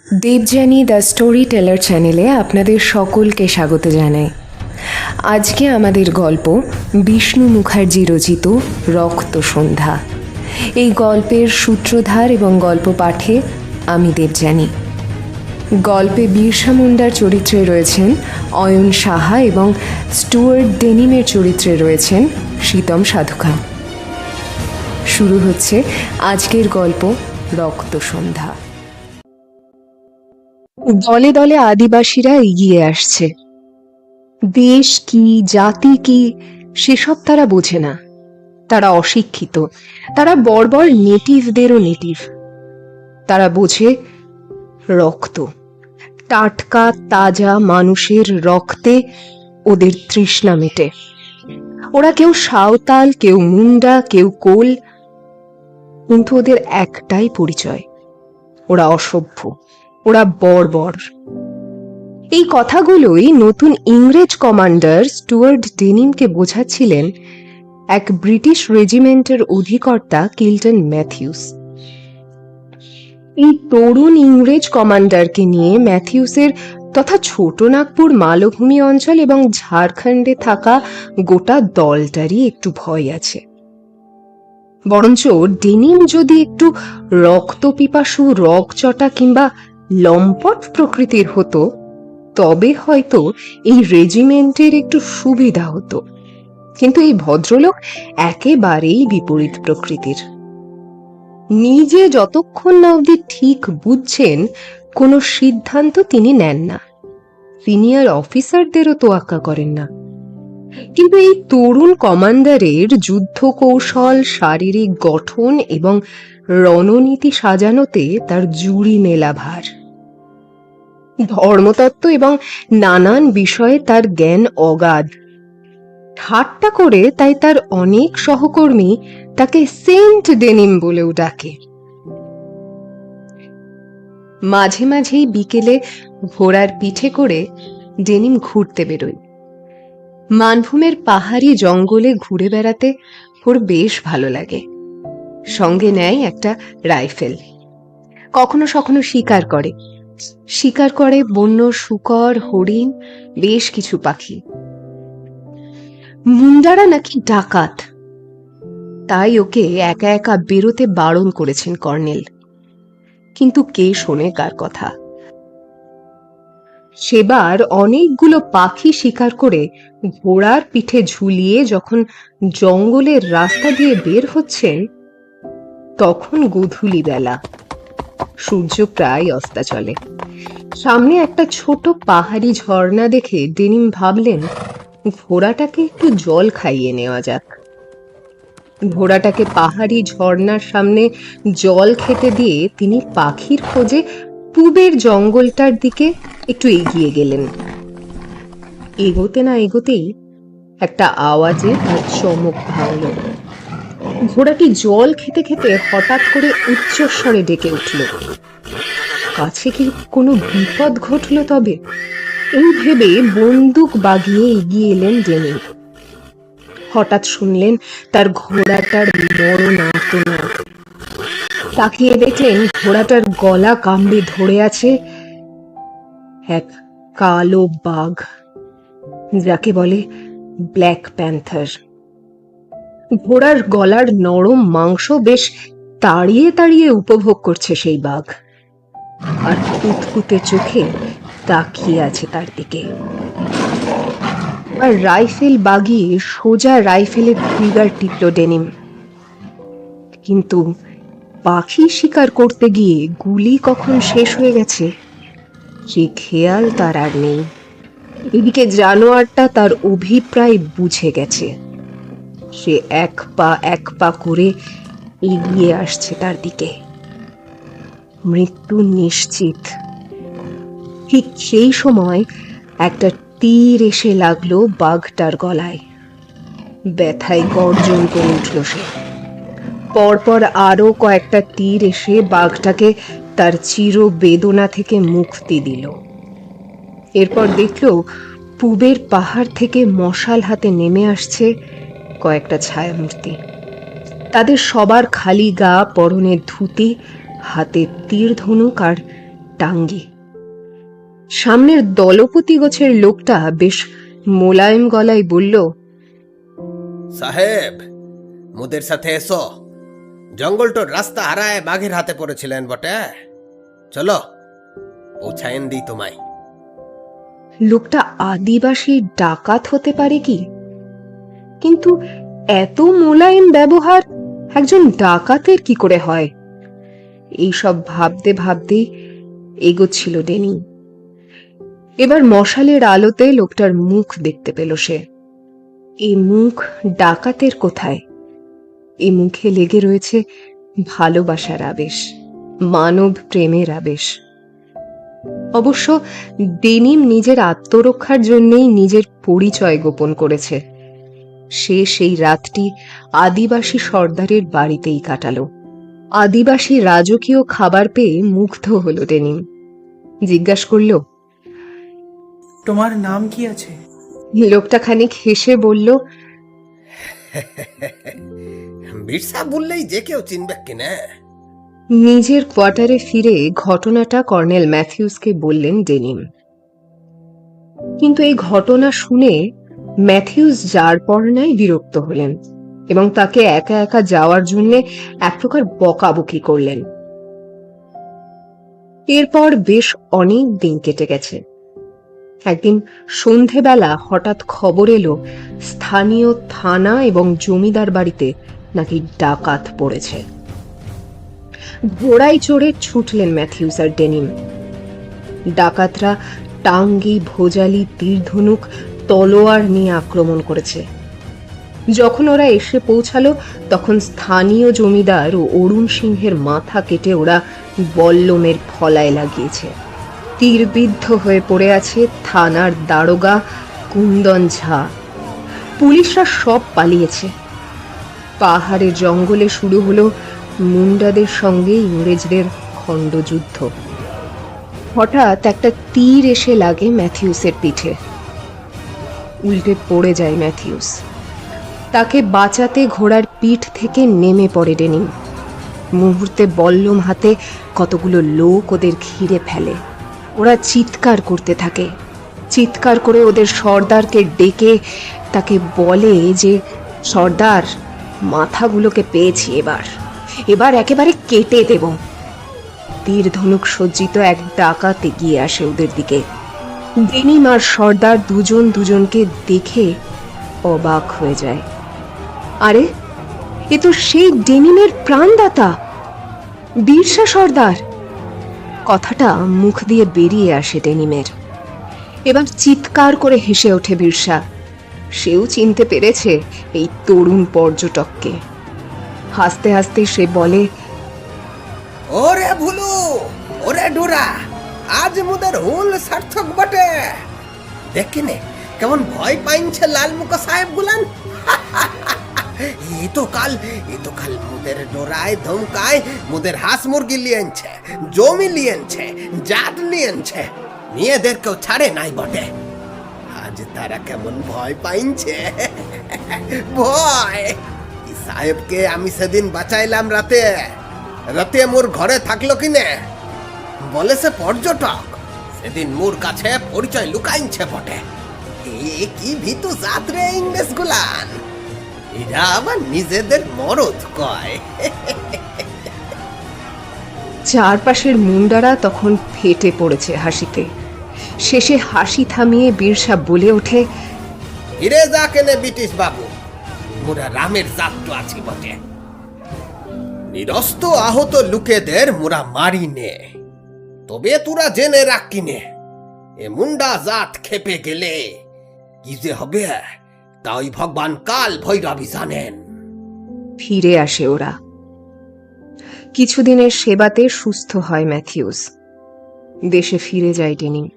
Debjani the story teller চ্যানেলে আপনাদের সকলকে স্বাগত জানাই। আজকে আমাদের গল্প বিষ্ণু মুখার্জি রচিত রক্ত সন্ধ্যা। এই গল্পের সূত্রধার এবং গল্প পাঠে আমি দেবযানী। গল্পে বিরসা মুন্ডার চরিত্রে রয়েছেন অয়ন সাহা এবং স্টুয়ার্ট ডেনিমের চরিত্রে রয়েছেন শীতম সাধুকা। শুরু হচ্ছে আজকের গল্প রক্ত সন্ধ্যা। দলে দলে আদিবাসীরা এগিয়ে আসছে। দেশ কি, জাতি কি, সেসব তারা বোঝে না। তারা অশিক্ষিত, তারা বর্বর নেটিভদেরও নেটিভ। তারা বোঝে রক্ত, টাটকা তাজা মানুষের রক্তে ওদের তৃষ্ণা মেটে। ওরা কেউ সাঁওতাল, কেউ মুন্ডা, কেউ কোল, কিন্তু ওদের একটাই পরিচয়, ওরা অসভ্য, ওরা বর্বর। এই কথাগুলোই নতুন ইংরেজ কমান্ডার স্টুয়ার্ট ডেনিমকে বোঝাচ্ছিলেন এক ব্রিটিশ রেজিমেন্টের অধিকর্তা কিল্টন ম্যাথিউস। এই তরুণ ইংরেজ কমান্ডারকে নিয়ে ম্যাথিউসের তথা ছোটনাগপুর মালভূমি অঞ্চল এবং ঝাড়খণ্ডে থাকা গোটা দলটারই একটু ভয় আছে। বরঞ্চ ডেনিম যদি একটু রক্তপিপাসু, রগচটা কিংবা লম্পট প্রকৃতির হতো, তবে হয়তো এই রেজিমেন্টের একটু সুবিধা হতো। কিন্তু এই ভদ্রলোক একেবারেই বিপরীত প্রকৃতির। নিজে যতক্ষণ না অবধি ঠিক বুঝছেন, কোনো সিদ্ধান্ত তিনি নেন না, সিনিয়র অফিসারদেরও তোয়াক্কা করেন না। কিন্তু এই তরুণ কমান্ডারের যুদ্ধ কৌশল, শারীরিক গঠন এবং রণনীতি সাজানোতে তার জুড়ি মেলা ভার। ধর্মতত্ত্ব এবং নানান বিষয়ে তার জ্ঞান অগাধ। ঠাট্টা করে তাই তার অনেক সহকর্মী তাকে সেন্ট ডেনিম বলেও ডাকে। মাঝে মাঝেই বিকেলে ঘোড়ার পিঠে করে ডেনিম ঘুরতে বেরোয়। মানভূমের পাহাড়ি জঙ্গলে ঘুরে বেড়াতে ওর বেশ ভালো লাগে। সঙ্গে নেয় একটা রাইফেল। কখনো কখনো শিকার করে বন্য শূকর, হরিণ, বেশ কিছু পাখি। মুন্ডারা নাকি ডাকাত, তাই ওকে একা একা বেরোতে বারণ করেছেন কর্নেল। কিন্তু কে শোনে কার কথা? সেবার অনেকগুলো পাখি শিকার করে ঘোড়ার পিঠে ঝুলিয়ে যখন জঙ্গলের রাস্তা দিয়ে বের হচ্ছেন, তখন গোধূলি বেলা, সূর্য প্রায় অস্তাচলে। সামনে একটা ছোট পাহাড়ি ঝর্ণা দেখে ডেনিম ভাবলেন ঘোড়াটাকে একটু জল খাইয়ে নেওয়া যাক। ঘোড়াটাকে পাহাড়ি ঝর্ণার সামনে জল খেতে দিয়ে তিনি পাখির খোঁজে পূবের জঙ্গলটার দিকে একটু এগিয়ে গেলেন। এগোতে না এগোতেই একটা আওয়াজে তার চমক ভাঙল। ঘোড়াটি জল খেতে খেতে হঠাৎ করে উচ্চস্বরে ডেকে উঠল। কাছে কি কোনো বিপদ ঘটল তবে? এই ভেবে বন্দুক বাগিয়ে এগিয়ে এলেন ডেনিম। হঠাৎ শুনলেন তার ঘোড়াটার মরণ আর্তনাদ। তাকিয়ে দেখলেন ঘোড়াটার গলা কামড়ে ধরে আছে এক কালো বাঘ, যাকে বলে ব্ল্যাক প্যান্থার। ঘোড়ার গলার নরম মাংস বেশ তাড়িয়ে তাড়িয়ে উপভোগ করছে সেই বাঘ, আর কুতকুতে চোখে তাকিয়ে আছে তার দিকে। আর রাইফেল বাগিয়ে সোজা রাইফেলের ট্রিগার টিপল ডেনিম। কিন্তু পাখি শিকার করতে গিয়ে গুলি কখন শেষ হয়ে গেছে সে খেয়াল তার আর নেই। এদিকে জানোয়ারটা তার অভিপ্রায় বুঝে গেছে। সে এক পা করে এগিয়ে আসছে তার দিকে, মৃত্যু নিশ্চিত। ঠিক সেই সময় একটা তীর এসে লাগলো বাঘটার গলায়। ব্যথায় গর্জন করে উঠল সে। পরপর আরো কয়েকটা তীর এসে বাঘটাকে তার চির বেদনা থেকে মুক্তি দিল। এরপর দেখল পূবের পাহাড় থেকে মশাল হাতে নেমে আসছে কয়েকটা ছায়ামূর্তি। তাদের সবার খালি গা, পরনে ধুতি, হাতে তীর ধনুক আর টাঙ্গি। সামনের দলপতি গোছের লোকটা বেশ মোলায়েম গলায় বলল, সাহেব, মুদের সাথে এসো। জঙ্গলটোর রাস্তা হারায় বাঘের হাতে পড়েছিলেন বটে। চলো, পৌঁছায়েন দিই তোমায়। লোকটা আদিবাসী ডাকাত হতে পারে কি? কিন্তু এত মোলায়েম ব্যবহার একজন ডাকাতের কি করে হয়? এইসব ভাবতে ভাবতেই এগোচ্ছিল ডেনি। এবার মশালের আলোতে লোকটার মুখ দেখতে পেল সে। এই মুখ ডাকাতের কোথায়? এই মুখে লেগে রয়েছে ভালোবাসার আবেশ, মানব প্রেমের আবেশ। অবশ্য ডেনিম নিজের আত্মরক্ষার জন্যই নিজের পরিচয় গোপন করেছে। সে সেই রাতটি আদিবাসী সর্দারের বাড়িতেই কাটালো। আদিবাসী রাজকীয় খাবার পেয়ে মুগ্ধ হলো ডেনিম। জিজ্ঞাসা করল, তোমার নাম কি আছে? লোকটা খানিক হেসে বলল, বিরসা বললেই যে কেউ চিনবে কিনা। নিজের কোয়ার্টারে ফিরে ঘটনাটা কর্নেল ম্যাথিউসকে বললেন ডেনিম। কিন্তু এই ঘটনা শুনে ম্যাথিউস যার পর নাই বিরক্ত হলেন এবং তাকে একা একা যাওয়ার জন্য এক প্রকার বকাবকি করলেন। এরপর বেশ অনেক দিন কেটে গেছে। একদিন সন্ধেবেলা হঠাৎ খবর এলো স্থানীয় থানা এবং জমিদার বাড়িতে নাকি ডাকাত পড়েছে। ঘোড়ায় চড়ে ছুটলেন ম্যাথিউস আর ডেনিম। ডাকাতরা টাঙ্গি, ভোজালি, তীরধনুক, তলোয়ার নিয়ে আক্রমণ করেছে। যখন ওরা এসে পৌঁছালো তখন স্থানীয় জমিদার ও অরুণ সিংহের মাথা কেটে ওরা বল্লমের ফলায় লাগিয়েছে। তীরবিদ্ধ হয়ে পড়ে আছে থানার দারোগা কুন্দন ঝা। পুলিশরা সব পালিয়েছে। পাহাড়ের জঙ্গলে শুরু হলো মুন্ডাদের সঙ্গে ইংরেজদের খণ্ডযুদ্ধ। হঠাৎ একটা তীর এসে লাগে ম্যাথিউসের পিঠে। উল্টে পড়ে যায় ম্যাথিউস। তাকে বাঁচাতে ঘোড়ার পিঠ থেকে নেমে পড়ে ডেনিম। মুহূর্তে বল্লম হাতে কতগুলো লোক ওদের ঘিরে ফেলে। ওরা চিৎকার করতে থাকে। চিৎকার করে ওদের সর্দারকে ডেকে তাকে বলে যে, সর্দার, মাথাগুলোকে পেয়েছি, এবার একেবারে কেটে দেব। তীর ধনুক সজ্জিত এক ডাকাত এগিয়ে আসে ওদের দিকে। ডেনিম আর সর্দার দুজন দুজনকে দেখে অবাক হয়ে যায়। আরে, এ তো সেই ডেনিমের প্রাণদাতা বিরসা সর্দার। কথাটা মুখ দিয়ে বেরিয়ে আসে ডেনিমের। এবার চিৎকার করে হেসে ওঠে বিরসা। সেও চিনতে পেরেছে এই তরুণ পর্যটককে। হাসতে হাসতে সে বলে, ওরে ভুলু, ওরে ডোরা, আজ মুদের হুল সার্থক বটে। দেখিনে কেমন ভয় পাইছে লাল মুখো সাহেব গুলান। এই তো কাল মুদের ডোরায় ধমকায় মুদের হাঁস মুরগি লিয়েছে, জমি লিয়েছে, জাত লিয়েছে, মেয়েদেরকেও ছাড়ে নাই বটে। আজ তারা কেমন ভয় পাইছে। ভয় সাহেবকে আমি সেদিন বাঁচাইলাম রাতে। রাতে মোর ঘরে থাকলো কিনে বলে সে পর্যটক। সেদিন মোর কাছে পরিচয় লুকাইছে বটে। কি ভীতু জাতরে ইংরেজ গুলান। এরা আবার নিজেদের মরদ কয়। চারপাশের মুন্ডারা তখন ফেটে পড়েছে হাসিতে। শেষে হাসি থামিয়ে বিরসা বলে ওঠে, হিরে যা কেনে ব্রিটিশ বাবু, মোরা রামের জাত তো আছি বটে। নিরস্ত আহত লোকেদের মোরা মারি নে। তবে তোরা জেনে রাখ কিনে, এ মুন্ডা জাত খেপে গেলে কি যে হবে তাই ভগবান কাল ভৈরবী জানেন। ফিরে আসে ওরা। কিছুদিনের সেবাতে সুস্থ হয় ম্যাথিউস। দেশে ফিরে যায় ডেনিম।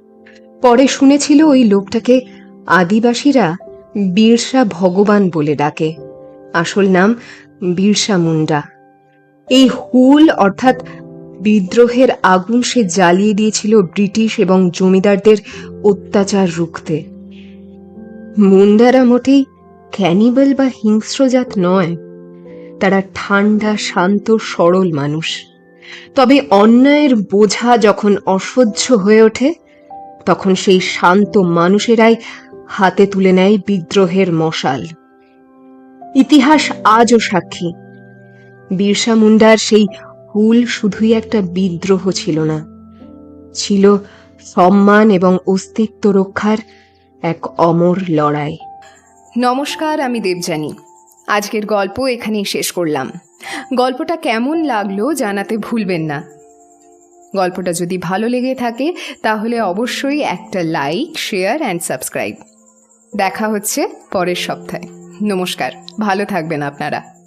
পরে শুনেছিল ওই লোকটাকে আদিবাসীরা বিরসা ভগবান বলে ডাকে। আসল নাম বিরসা মুন্ডা। এই হুল অর্থাৎ বিদ্রোহের আগুন সে জ্বালিয়ে দিয়েছিল ব্রিটিশ এবং জমিদারদের অত্যাচার রুখতে। মুন্ডারা মোটেই ক্যানিবাল বা হিংস্রজাত নয়। তারা ঠান্ডা, শান্ত, সরল মানুষ। তবে অন্যায়ের বোঝা যখন অসহ্য হয়ে ওঠে তখন সেই শান্ত মানুষেরাই হাতে তুলে নেয় বিদ্রোহের মশাল। ইতিহাস আজও সাক্ষী, বিরসা মুন্ডার সেই হুল শুধুই একটা বিদ্রোহ ছিল না, ছিল সম্মান এবং অস্তিত্ব রক্ষার এক অমর লড়াই। নমস্কার, আমি দেবযানী। আজকের গল্প এখানেই শেষ করলাম। গল্পটা কেমন লাগলো জানাতে ভুলবেন না। গল্পটা যদি ভালো লেগে থাকে তাহলে অবশ্যই একটা লাইক, শেয়ার অ্যান্ড সাবস্ক্রাইব। দেখা হচ্ছে পরের সপ্তাহে। নমস্কার, ভালো থাকবেন আপনারা।